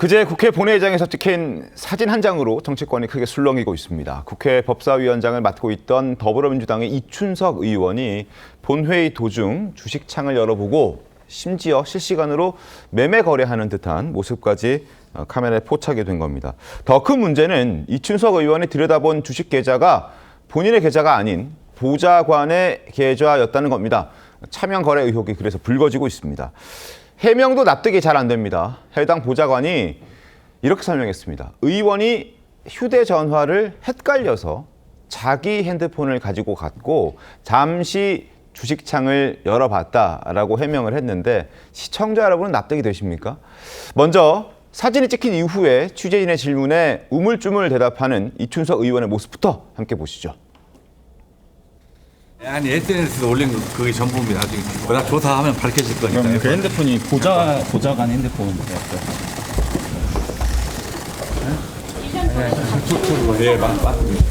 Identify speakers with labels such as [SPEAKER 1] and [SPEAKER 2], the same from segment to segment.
[SPEAKER 1] 그제 국회 본회의장에서 찍힌 사진 한 장으로 정치권이 크게 술렁이고 있습니다. 국회 법사위원장을 맡고 있던 더불어민주당의 이춘석 의원이 본회의 도중 주식창을 열어보고 심지어 실시간으로 매매 거래하는 듯한 모습까지 카메라에 포착이 된 겁니다. 더 큰 문제는 이춘석 의원이 들여다본 주식 계좌가 본인의 계좌가 아닌 보좌관의 계좌였다는 겁니다. 차명 거래 의혹이 그래서 불거지고 있습니다. 해명도 납득이 잘 안 됩니다. 해당 보좌관이 이렇게 설명했습니다. 의원이 휴대전화를 헷갈려서 자기 핸드폰을 가지고 갔고 잠시 주식창을 열어봤다라고 해명을 했는데 시청자 여러분은 납득이 되십니까? 먼저 사진이 찍힌 이후에 취재인의 질문에 우물쭈물 대답하는 이춘석 의원의 모습부터 함께 보시죠.
[SPEAKER 2] 아니 SNS에 올린 그게 전부입니다. 나중에 나 조사하면 밝혀질 거니까.
[SPEAKER 3] 그럼 그 핸드폰이 보좌관 핸드폰이었어요.
[SPEAKER 2] 네, 맞습니다.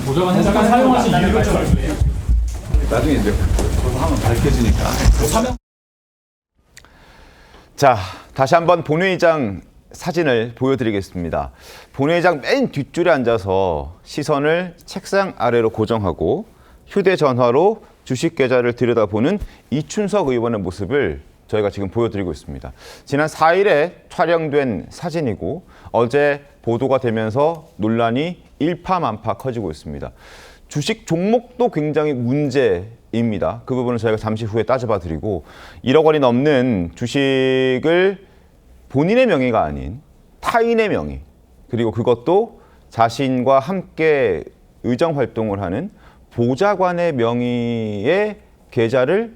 [SPEAKER 3] 보좌관 핸드폰 사용하신 이유를 좀 알려주세요.
[SPEAKER 2] 나중에 이제 조사하면 밝혀지니까.
[SPEAKER 1] 자, 다시 한번 본회의장 사진을 보여드리겠습니다. 본회의장 맨 뒷줄에 앉아서 시선을 책상 아래로 고정하고 휴대전화로 주식 계좌를 들여다보는 이춘석 의원의 모습을 저희가 지금 보여드리고 있습니다. 지난 4일에 촬영된 사진이고 어제 보도가 되면서 논란이 일파만파 커지고 있습니다. 주식 종목도 굉장히 문제입니다. 그 부분은 저희가 잠시 후에 따져봐 드리고 1억 원이 넘는 주식을 본인의 명의가 아닌 타인의 명의, 그리고 그것도 자신과 함께 의정 활동을 하는 보좌관의 명의의 계좌를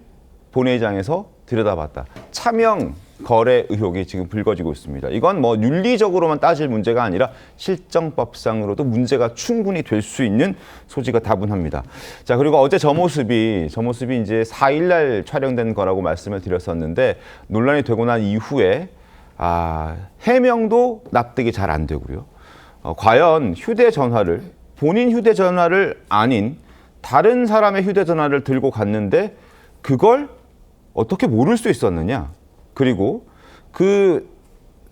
[SPEAKER 1] 본회의장에서 들여다봤다. 차명 거래 의혹이 지금 불거지고 있습니다. 이건 뭐 윤리적으로만 따질 문제가 아니라 실정법상으로도 문제가 충분히 될 수 있는 소지가 다분합니다. 자, 그리고 어제 저 모습이 이제 4일날 촬영된 거라고 말씀을 드렸었는데 논란이 되고 난 이후에 해명도 납득이 잘 안 되고요. 과연 본인 휴대전화를 아닌 다른 사람의 휴대전화를 들고 갔는데 그걸 어떻게 모를 수 있었느냐. 그리고 그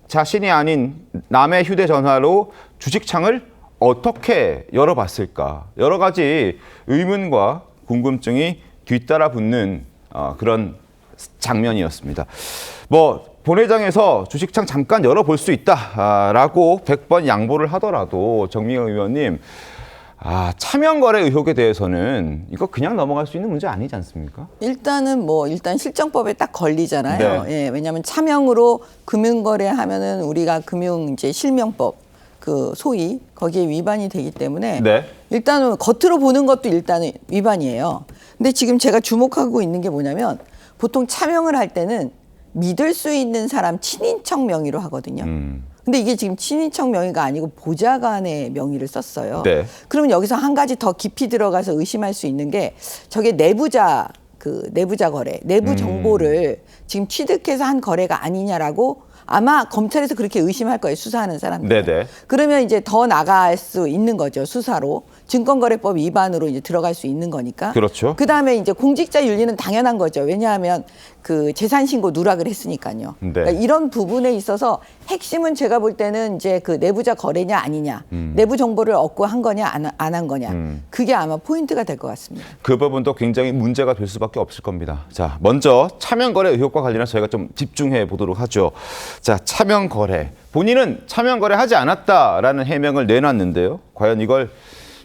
[SPEAKER 1] 자신이 아닌 남의 휴대전화로 주식창을 어떻게 열어봤을까. 여러 가지 의문과 궁금증이 뒤따라 붙는 그런 장면이었습니다. 본회의장에서 주식창 잠깐 열어볼 수 있다라고 100번 양보를 하더라도 정미경 의원님, 차명 거래 의혹에 대해서는 이거 그냥 넘어갈 수 있는 문제 아니지 않습니까?
[SPEAKER 4] 일단 실정법에 딱 걸리잖아요.
[SPEAKER 1] 네.
[SPEAKER 4] 예, 왜냐하면 차명으로 금융거래하면은 우리가 금융 이제 실명법 소위 거기에 위반이 되기 때문에
[SPEAKER 1] 네.
[SPEAKER 4] 일단은 겉으로 보는 것도 일단은 위반이에요. 근데 지금 제가 주목하고 있는 게 뭐냐면 보통 차명을 할 때는 믿을 수 있는 사람 친인척 명의로 하거든요. 근데 이게 지금 친인척 명의가 아니고 보좌관의 명의를 썼어요.
[SPEAKER 1] 네.
[SPEAKER 4] 그러면 여기서 한 가지 더 깊이 들어가서 의심할 수 있는 게 저게 내부자 거래, 내부 정보를 지금 취득해서 한 거래가 아니냐라고 아마 검찰에서 그렇게 의심할 거예요. 수사하는 사람들.
[SPEAKER 1] 네네.
[SPEAKER 4] 그러면 이제 더 나갈 수 있는 거죠. 수사로. 증권거래법 위반으로 이제 들어갈 수 있는 거니까.
[SPEAKER 1] 그렇죠.
[SPEAKER 4] 그다음에 이제 공직자 윤리는 당연한 거죠. 왜냐하면 그 재산 신고 누락을 했으니까요.
[SPEAKER 1] 네.
[SPEAKER 4] 그러니까 이런 부분에 있어서 핵심은 제가 볼 때는 이제 그 내부자 거래냐 아니냐, 내부 정보를 얻고 한 거냐 안 한 거냐. 그게 아마 포인트가 될 것 같습니다.
[SPEAKER 1] 그 부분도 굉장히 문제가 될 수밖에 없을 겁니다. 자, 먼저 차명 거래 의혹과 관련해서 저희가 좀 집중해 보도록 하죠. 자, 차명 거래. 본인은 차명 거래 하지 않았다라는 해명을 내놨는데요. 과연 이걸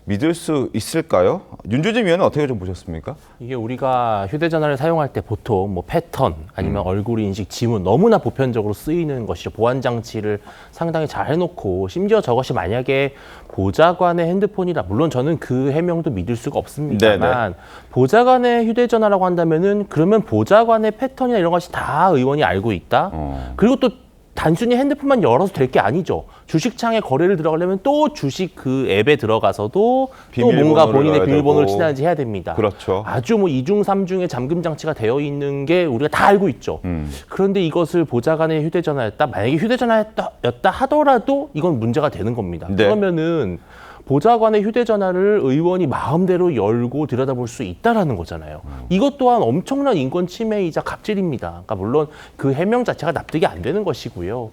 [SPEAKER 1] 믿을 수 있을까요? 윤주진 위원은 어떻게 좀 보셨습니까?
[SPEAKER 5] 이게 우리가 휴대전화를 사용할 때 보통 패턴 아니면 얼굴 인식, 지문 너무나 보편적으로 쓰이는 것이죠. 보안 장치를 상당히 잘 해놓고 심지어 저것이 만약에 보좌관의 핸드폰이라 물론 저는 그 해명도 믿을 수가 없습니다만 보좌관의 휴대전화라고 한다면은 그러면 보좌관의 패턴이나 이런 것이 다 의원이 알고 있다. 그리고 또 단순히 핸드폰만 열어서 될 게 아니죠. 주식창에 거래를 들어가려면 또 주식 그 앱에 들어가서도 또 뭔가 본인의 비밀번호를 친하는지 해야 됩니다.
[SPEAKER 1] 그렇죠.
[SPEAKER 5] 아주 이중 삼중의 잠금 장치가 되어 있는 게 우리가 다 알고 있죠. 그런데 이것을 보좌관의 휴대전화였다. 만약에 휴대전화였다 하더라도 이건 문제가 되는 겁니다.
[SPEAKER 1] 네.
[SPEAKER 5] 그러면은 보좌관의 휴대전화를 의원이 마음대로 열고 들여다볼 수 있다라는 거잖아요. 이것 또한 엄청난 인권 침해이자 갑질입니다. 그러니까 물론 그 해명 자체가 납득이 안 되는 것이고요.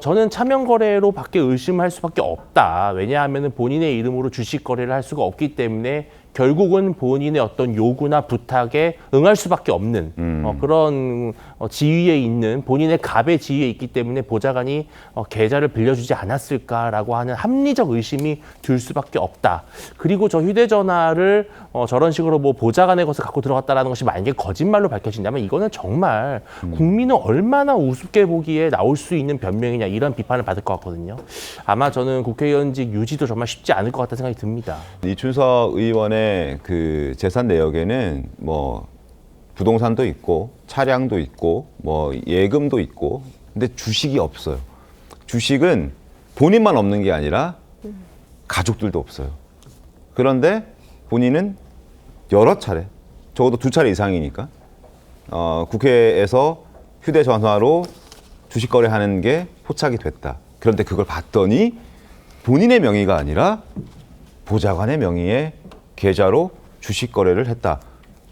[SPEAKER 5] 저는 차명 거래로밖에 의심할 수밖에 없다. 왜냐하면 본인의 이름으로 주식 거래를 할 수가 없기 때문에 결국은 본인의 어떤 요구나 부탁에 응할 수밖에 없는 그런 지위에 있는 본인의 갑의 지위에 있기 때문에 보좌관이 계좌를 빌려주지 않았을까라고 하는 합리적 의심이 들 수밖에 없다. 그리고 저 휴대전화를 저런 식으로 뭐 보좌관의 것을 갖고 들어갔다라는 것이 만약에 거짓말로 밝혀진다면 이거는 정말 국민은 얼마나 우습게 보기에 나올 수 있는 변명이냐 이런 비판을 받을 것 같거든요. 아마 저는 국회의원직 유지도 정말 쉽지 않을 것 같다는 생각이 듭니다.
[SPEAKER 1] 이준석 의원의 그 재산 내역에는 뭐 부동산도 있고 차량도 있고 뭐 예금도 있고 근데 주식이 없어요. 주식은 본인만 없는 게 아니라 가족들도 없어요. 그런데 본인은 여러 차례, 적어도 2차례 이상이니까 국회에서 휴대전화로 주식 거래하는 게 포착이 됐다. 그런데 그걸 봤더니 본인의 명의가 아니라 보좌관의 명의의 계좌로 주식 거래를 했다.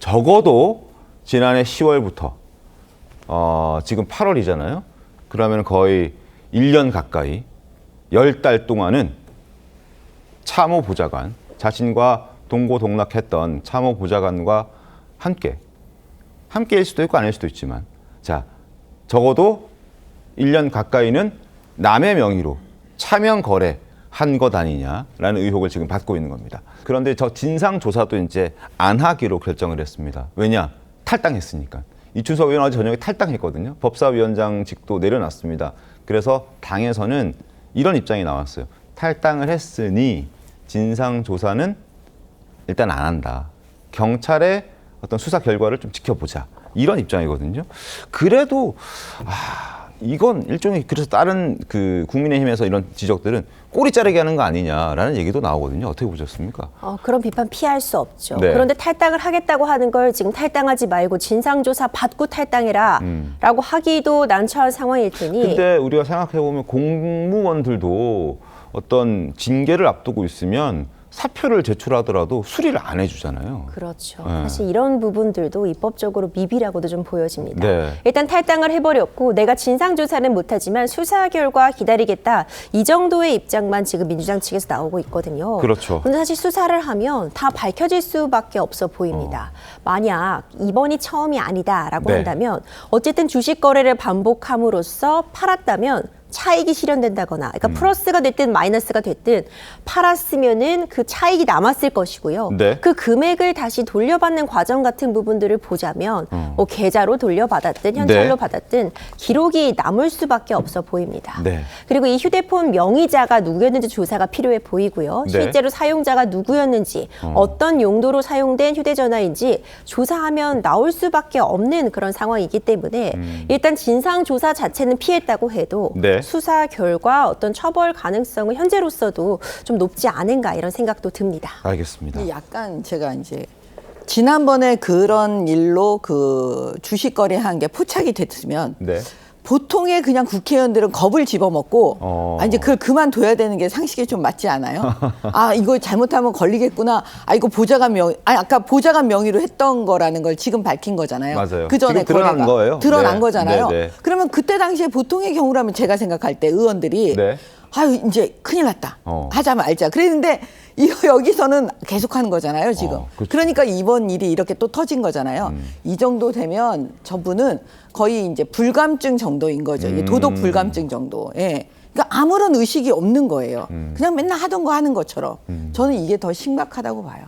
[SPEAKER 1] 적어도 지난해 10월부터 지금 8월이잖아요. 그러면 거의 1년 가까이 10달 동안은 참호 보좌관, 자신과 동고동락했던 참호 보좌관과 함께일 수도 있고 아닐 수도 있지만 자 적어도 1년 가까이는 남의 명의로 차명 거래 한 것 아니냐라는 의혹을 지금 받고 있는 겁니다. 그런데 저 진상조사도 이제 안 하기로 결정을 했습니다. 왜냐? 탈당했으니까. 이준석 의원 어제 저녁에 탈당했거든요. 법사위원장직도 내려놨습니다. 그래서 당에서는 이런 입장이 나왔어요. 탈당을 했으니 진상조사는 일단 안 한다. 경찰의 어떤 수사 결과를 좀 지켜보자. 이런 입장이거든요. 그래도 이건 일종의 그래서 다른 그 국민의힘에서 이런 지적들은 꼬리 자르게 하는 거 아니냐라는 얘기도 나오거든요. 어떻게 보셨습니까?
[SPEAKER 6] 그런 비판 피할 수 없죠.
[SPEAKER 1] 네.
[SPEAKER 6] 그런데 탈당을 하겠다고 하는 걸 지금 탈당하지 말고 진상조사 받고 탈당해라 라고 하기도 난처한 상황일 테니.
[SPEAKER 1] 근데 우리가 생각해보면 공무원들도 어떤 징계를 앞두고 있으면 사표를 제출하더라도 수리를 안 해주잖아요.
[SPEAKER 6] 그렇죠.
[SPEAKER 1] 네.
[SPEAKER 6] 사실 이런 부분들도 입법적으로 미비라고도 좀 보여집니다.
[SPEAKER 1] 네.
[SPEAKER 6] 일단 탈당을 해버렸고 내가 진상조사는 못하지만 수사 결과 기다리겠다. 이 정도의 입장만 지금 민주당 측에서 나오고 있거든요.
[SPEAKER 1] 그렇죠.
[SPEAKER 6] 그런데 사실 수사를 하면 다 밝혀질 수밖에 없어 보입니다. 만약 이번이 처음이 아니다라고
[SPEAKER 1] 네.
[SPEAKER 6] 한다면 어쨌든 주식 거래를 반복함으로써 팔았다면 차익이 실현된다거나, 그러니까 플러스가 됐든 마이너스가 됐든 팔았으면은 그 차익이 남았을 것이고요.
[SPEAKER 1] 네.
[SPEAKER 6] 그 금액을 다시 돌려받는 과정 같은 부분들을 보자면 뭐 계좌로 돌려받았든 현찰로
[SPEAKER 1] 네.
[SPEAKER 6] 받았든 기록이 남을 수밖에 없어 보입니다.
[SPEAKER 1] 네.
[SPEAKER 6] 그리고 이 휴대폰 명의자가 누구였는지 조사가 필요해 보이고요.
[SPEAKER 1] 네.
[SPEAKER 6] 실제로 사용자가 누구였는지 어떤 용도로 사용된 휴대전화인지 조사하면 나올 수밖에 없는 그런 상황이기 때문에 일단 진상조사 자체는 피했다고 해도
[SPEAKER 1] 네.
[SPEAKER 6] 수사 결과 어떤 처벌 가능성은 현재로서도 좀 높지 않은가 이런 생각도 듭니다.
[SPEAKER 1] 알겠습니다.
[SPEAKER 4] 약간 제가 이제 지난번에 그런 일로 그 주식 거래한 게 포착이 됐으면
[SPEAKER 1] 네.
[SPEAKER 4] 보통의 그냥 국회의원들은 겁을 집어먹고 이제 그걸 그만둬야 되는 게 상식에 좀 맞지 않아요? 이거 잘못하면 걸리겠구나. 이거 보좌관 명의, 아까 보좌관 명의로 했던 거라는 걸 지금 밝힌 거잖아요.
[SPEAKER 1] 맞아요.
[SPEAKER 4] 그 전에
[SPEAKER 1] 지금 드러난
[SPEAKER 4] 거래가
[SPEAKER 1] 거예요.
[SPEAKER 4] 드러난
[SPEAKER 1] 네.
[SPEAKER 4] 거잖아요.
[SPEAKER 1] 네, 네.
[SPEAKER 4] 그러면 그때 당시에 보통의 경우라면 제가 생각할 때 의원들이
[SPEAKER 1] 네.
[SPEAKER 4] 이제 큰일 났다.
[SPEAKER 1] 어.
[SPEAKER 4] 하자 말자. 그랬는데 여기서는 계속하는 거잖아요, 지금.
[SPEAKER 1] 그렇죠.
[SPEAKER 4] 그러니까 이번 일이 이렇게 또 터진 거잖아요. 이 정도 되면 저분은 거의 이제 불감증 정도인 거죠. 이게 도덕 불감증 정도. 예. 그러니까 아무런 의식이 없는 거예요. 그냥 맨날 하던 거 하는 것처럼. 저는 이게 더 심각하다고 봐요.